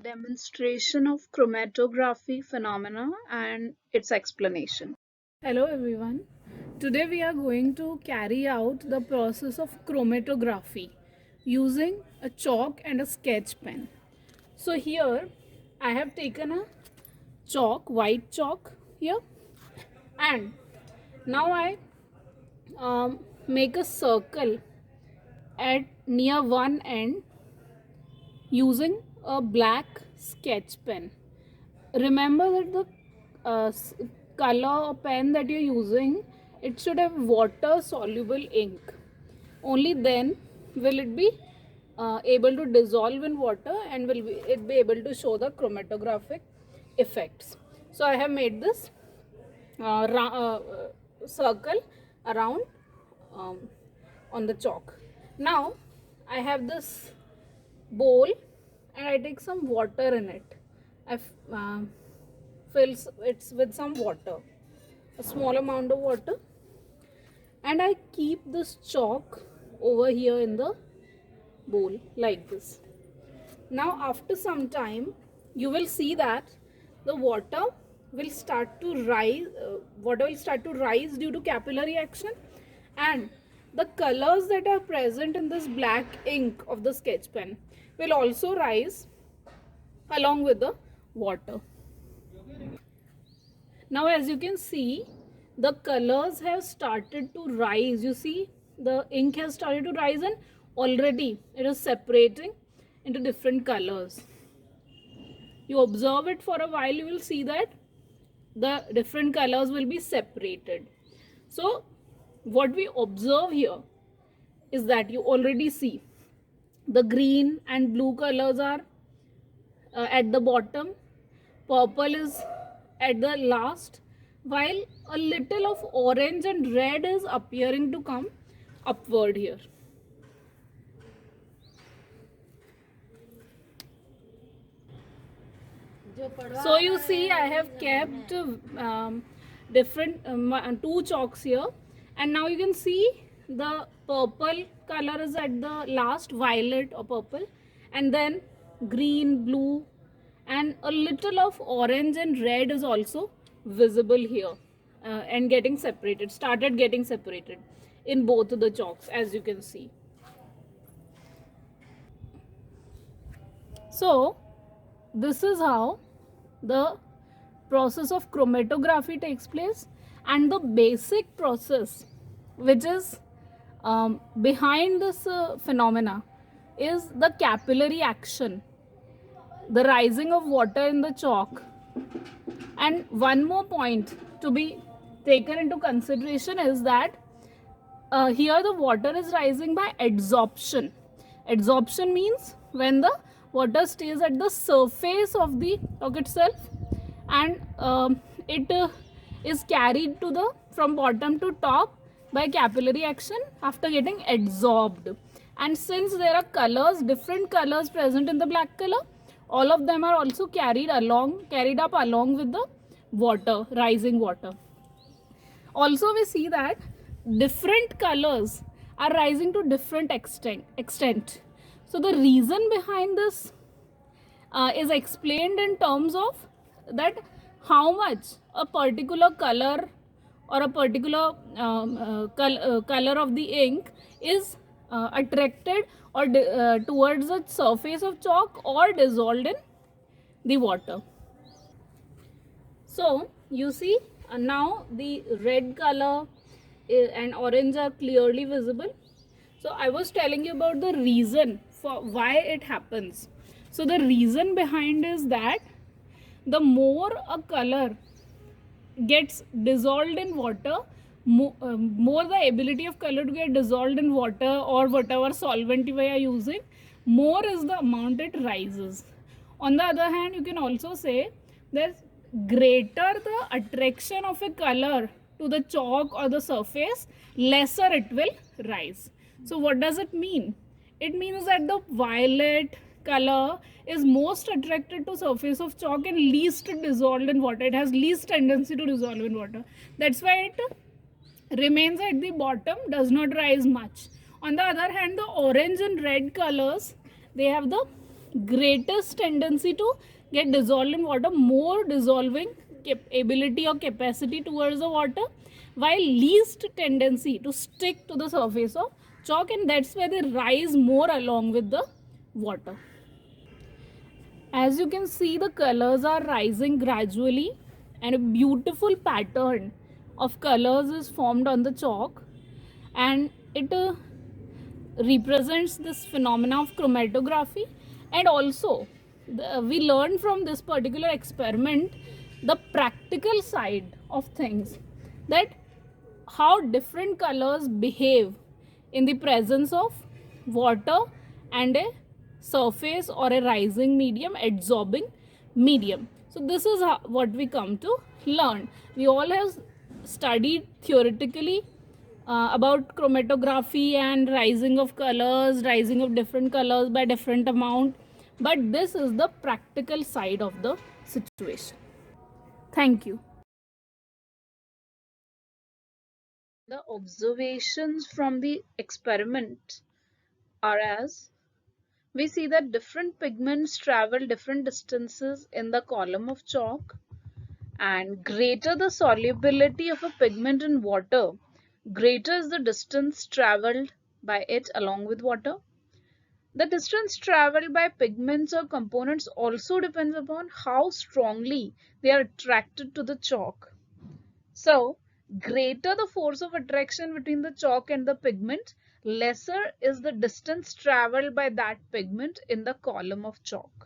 Demonstration of chromatography phenomena and its explanation. Hello everyone. Today we are going to carry out the process of chromatography using a chalk and a sketch pen. So here I have taken a chalk, white chalk here, and now I make a circle at near one end using a black sketch pen. Remember that the color or pen that you're using, it should have water soluble ink. Only then will it be able to dissolve in water and it be able to show the chromatographic effects. So I have made this circle around um, on the chalk. Now I have this bowl and I take some water in it. I fills it with some water, a small amount of water, and I keep this chalk over here in the bowl like this. Now after some time you will see that the water will start to rise due to capillary action, and the colors that are present in this black ink of the sketch pen will also rise along with the water. Now as you can see, the colors have started to rise. You see the ink has started to rise and already it is separating into different colors. You observe it for a while, you will see that the different colors will be separated. So what we observe here is that you already see the green and blue colors are at the bottom, purple is at the last, while a little of orange and red is appearing to come upward here. So you see I have kept different two chalks here, and now you can see the purple color is at the last, violet or purple, and then green, blue, and a little of orange and red is also visible here, and started getting separated in both the chalks, as you can see. So this is how the process of chromatography takes place, and the basic process which is behind this phenomena is the capillary action, the rising of water in the chalk. And one more point to be taken into consideration is that here the water is rising by adsorption. Adsorption means when the water stays at the surface of the rock itself, and it is carried to the from bottom to top by capillary action after getting adsorbed. And since there are colors, different colors present in the black color, all of them are also carried up along with the water, rising water. Also we see that different colors are rising to different extent. So the reason behind this is explained in terms of that how much a particular color or a particular color of the ink is attracted or towards the surface of chalk or dissolved in the water. So you see now the red color and orange are clearly visible. So I was telling you about the reason for why it happens. So the reason behind is that the more a color gets dissolved in water, more the ability of color to get dissolved in water or whatever solvent we are using, more is the amount it rises. On the other hand, you can also say that greater the attraction of a color to the chalk or the surface, lesser it will rise. So what does it mean? It means that the violet color is most attracted to surface of chalk and least dissolved in water. It has least tendency to dissolve in water. That's why it remains at the bottom, does not rise much. On the other hand, the orange and red colors, they have the greatest tendency to get dissolved in water, more dissolving ability or capacity towards the water, while least tendency to stick to the surface of chalk, and that's why they rise more along with the water. As you can see, the colors are rising gradually and a beautiful pattern of colors is formed on the chalk, and it represents this phenomena of chromatography. And also we learned from this particular experiment the practical side of things, that how different colors behave in the presence of water and a surface or a rising medium, absorbing medium. So this is what we come to learn. We all have studied theoretically about chromatography and rising of colors, rising of different colors by different amount, but this is the practical side of the situation. Thank you. The observations from the experiment are as we see that different pigments travel different distances in the column of chalk, and greater the solubility of a pigment in water, greater is the distance traveled by it along with water. The distance traveled by pigments or components also depends upon how strongly they are attracted to the chalk. So, greater the force of attraction between the chalk and the pigment, lesser is the distance traveled by that pigment in the column of chalk.